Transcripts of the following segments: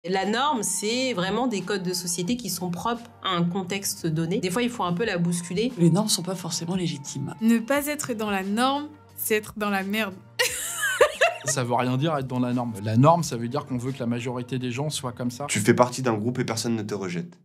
La norme, c'est vraiment des codes de société qui sont propres à un contexte donné. Des fois, il faut un peu la bousculer. Les normes sont pas forcément légitimes. Ne pas être dans la norme, c'est être dans la merde. Ça veut rien dire être dans la norme. La norme, ça veut dire qu'on veut que la majorité des gens soient comme ça. Tu fais partie d'un groupe et personne ne te rejette.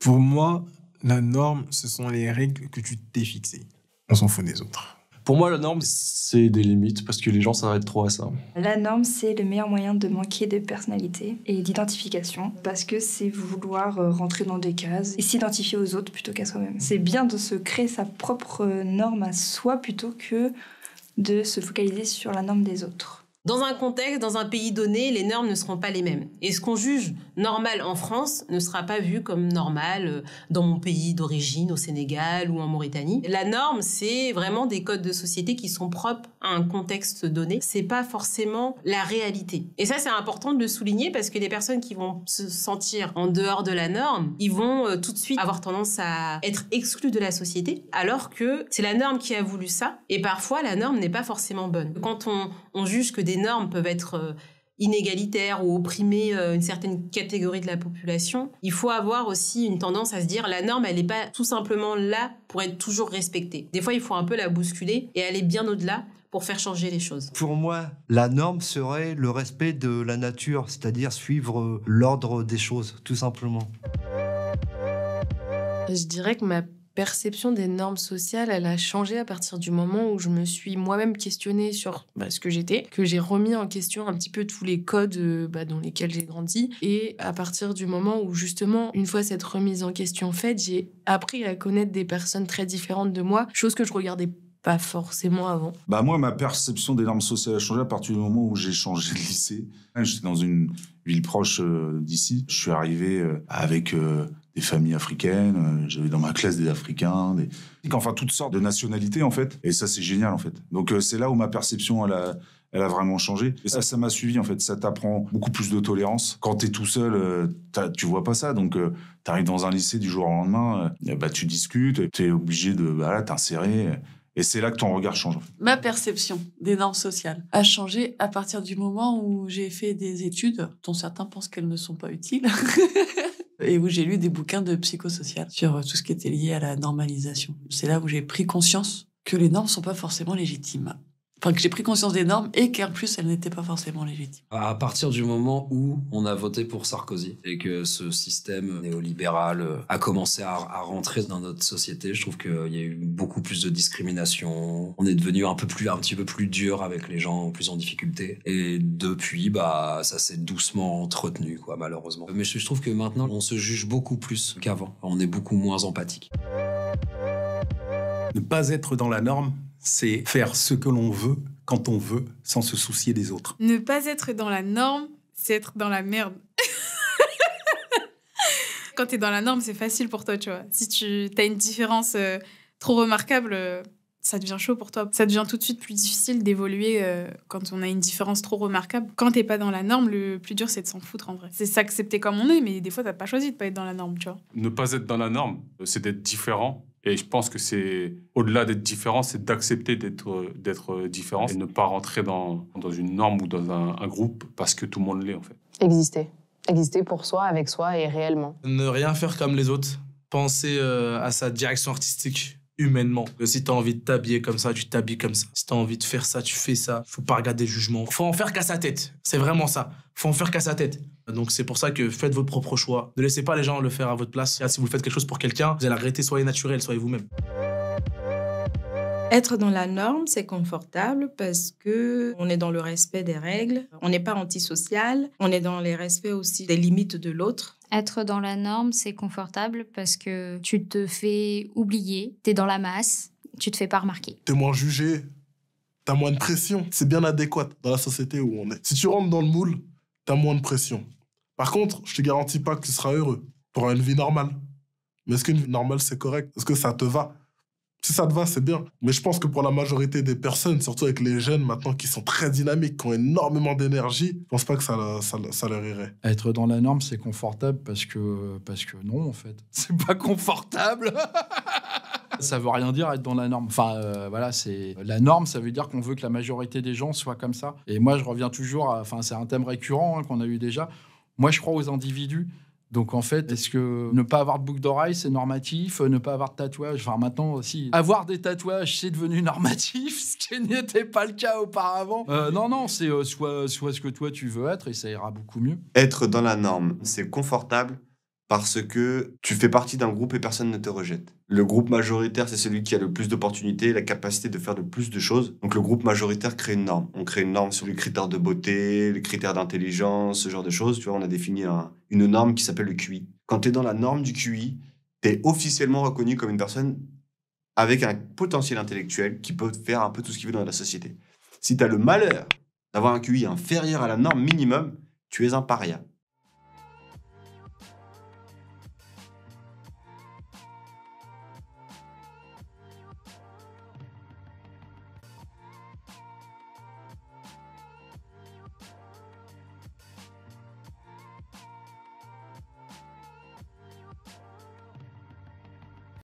Pour moi, la norme, ce sont les règles que tu t'es fixées. On s'en fout des autres. Pour moi, la norme, c'est des limites, parce que les gens s'arrêtent trop à ça. La norme, c'est le meilleur moyen de manquer de personnalité et d'identification, parce que c'est vouloir rentrer dans des cases et s'identifier aux autres plutôt qu'à soi-même. C'est bien de se créer sa propre norme à soi plutôt que de se focaliser sur la norme des autres. Dans un contexte, dans un pays donné, les normes ne seront pas les mêmes. Et ce qu'on juge normal en France ne sera pas vu comme normal dans mon pays d'origine, au Sénégal ou en Mauritanie. La norme, c'est vraiment des codes de société qui sont propres à un contexte donné. C'est pas forcément la réalité. Et ça, c'est important de le souligner parce que les personnes qui vont se sentir en dehors de la norme, ils vont tout de suite avoir tendance à être exclus de la société, alors que c'est la norme qui a voulu ça. Et parfois, la norme n'est pas forcément bonne. Quand on juge que des normes peuvent être inégalitaires ou opprimer une certaine catégorie de la population, il faut avoir aussi une tendance à se dire la norme, elle n'est pas tout simplement là pour être toujours respectée. Des fois, il faut un peu la bousculer et aller bien au-delà pour faire changer les choses. Pour moi, la norme serait le respect de la nature, c'est-à-dire suivre l'ordre des choses, tout simplement. Je dirais que ma perception des normes sociales, elle a changé à partir du moment où je me suis moi-même questionnée sur ce que j'étais, que j'ai remis en question un petit peu tous les codes dans lesquels j'ai grandi. Et à partir du moment où, justement, une fois cette remise en question faite, j'ai appris à connaître des personnes très différentes de moi, chose que je regardais pas forcément avant. Moi, ma perception des normes sociales a changé à partir du moment où j'ai changé de lycée. J'étais dans une ville proche d'ici. Je suis arrivé avec des familles africaines. J'avais dans ma classe des Africains, enfin toutes sortes de nationalités en fait. Et ça, c'est génial en fait. Donc c'est là où ma perception elle a vraiment changé. Et ça m'a suivi en fait. Ça t'apprend beaucoup plus de tolérance. Quand t'es tout seul, tu vois pas ça. Donc t'arrives dans un lycée du jour au lendemain, tu discutes, t'es obligé de t'insérer. Et c'est là que ton regard change. En fait. Ma perception des normes sociales a changé à partir du moment où j'ai fait des études dont certains pensent qu'elles ne sont pas utiles et où j'ai lu des bouquins de psychosocial sur tout ce qui était lié à la normalisation. C'est là où j'ai pris conscience que les normes ne sont pas forcément légitimes. Enfin, que j'ai pris conscience des normes et qu'en plus, elles n'étaient pas forcément légitimes. À partir du moment où on a voté pour Sarkozy et que ce système néolibéral a commencé à rentrer dans notre société, je trouve qu'il y a eu beaucoup plus de discrimination. On est devenu un petit peu plus dur avec les gens plus en difficulté. Et depuis, ça s'est doucement entretenu, malheureusement. Mais je trouve que maintenant, on se juge beaucoup plus qu'avant. On est beaucoup moins empathique. Ne pas être dans la norme, c'est faire ce que l'on veut, quand on veut, sans se soucier des autres. Ne pas être dans la norme, c'est être dans la merde. Quand t'es dans la norme, c'est facile pour toi, tu vois. Si tu as une différence trop remarquable, ça devient chaud pour toi. Ça devient tout de suite plus difficile d'évoluer quand on a une différence trop remarquable. Quand t'es pas dans la norme, le plus dur, c'est de s'en foutre, en vrai. C'est s'accepter comme on est, mais des fois, t'as pas choisi de pas être dans la norme, tu vois. Ne pas être dans la norme, c'est d'être différent. Et je pense que c'est, au-delà d'être différent, c'est d'accepter d'être différent et ne pas rentrer dans une norme ou dans un groupe parce que tout le monde l'est, en fait. Exister. Exister pour soi, avec soi et réellement. Ne rien faire comme les autres. Penser à sa direction artistique humainement. Si t'as envie de t'habiller comme ça, tu t'habilles comme ça. Si t'as envie de faire ça, tu fais ça. Faut pas regarder le jugement. Faut en faire qu'à sa tête. C'est vraiment ça. Faut en faire qu'à sa tête. Donc c'est pour ça que faites votre propre choix. Ne laissez pas les gens le faire à votre place. Si vous faites quelque chose pour quelqu'un, vous allez arrêter, soyez naturel, soyez vous-même. Être dans la norme, c'est confortable parce que on est dans le respect des règles, on n'est pas antisocial, on est dans les respects aussi des limites de l'autre. Être dans la norme, c'est confortable parce que tu te fais oublier, t'es dans la masse, tu te fais pas remarquer. T'es moins jugé, t'as moins de pression. C'est bien adéquat dans la société où on est. Si tu rentres dans le moule, t'as moins de pression. Par contre, je te garantis pas que tu seras heureux. Tu auras une vie normale. Mais est-ce qu'une vie normale, c'est correct? Est-ce que ça te va? Si ça te va, c'est bien. Mais je pense que pour la majorité des personnes, surtout avec les jeunes maintenant qui sont très dynamiques, qui ont énormément d'énergie, je pense pas que ça leur irait. Être dans la norme, c'est confortable parce que non, en fait. C'est pas confortable. Ça veut rien dire être dans la norme. Enfin, voilà, c'est la norme, ça veut dire qu'on veut que la majorité des gens soient comme ça. Et moi, je reviens toujours à... Enfin, c'est un thème récurrent hein, qu'on a eu déjà. Moi, je crois aux individus. Donc, en fait, est-ce que ne pas avoir de boucle d'oreille, c'est normatif? Ne pas avoir de tatouage? Enfin, maintenant aussi, avoir des tatouages, c'est devenu normatif, ce qui n'était pas le cas auparavant. Non, c'est soit ce que toi, tu veux être, et ça ira beaucoup mieux. Être dans la norme, c'est confortable parce que tu fais partie d'un groupe et personne ne te rejette. Le groupe majoritaire, c'est celui qui a le plus d'opportunités, la capacité de faire le plus de choses. Donc le groupe majoritaire crée une norme. On crée une norme sur les critères de beauté, les critères d'intelligence, ce genre de choses. Tu vois, on a défini une norme qui s'appelle le QI. Quand tu es dans la norme du QI, tu es officiellement reconnu comme une personne avec un potentiel intellectuel qui peut faire un peu tout ce qu'il veut dans la société. Si tu as le malheur d'avoir un QI inférieur à la norme minimum, tu es un paria.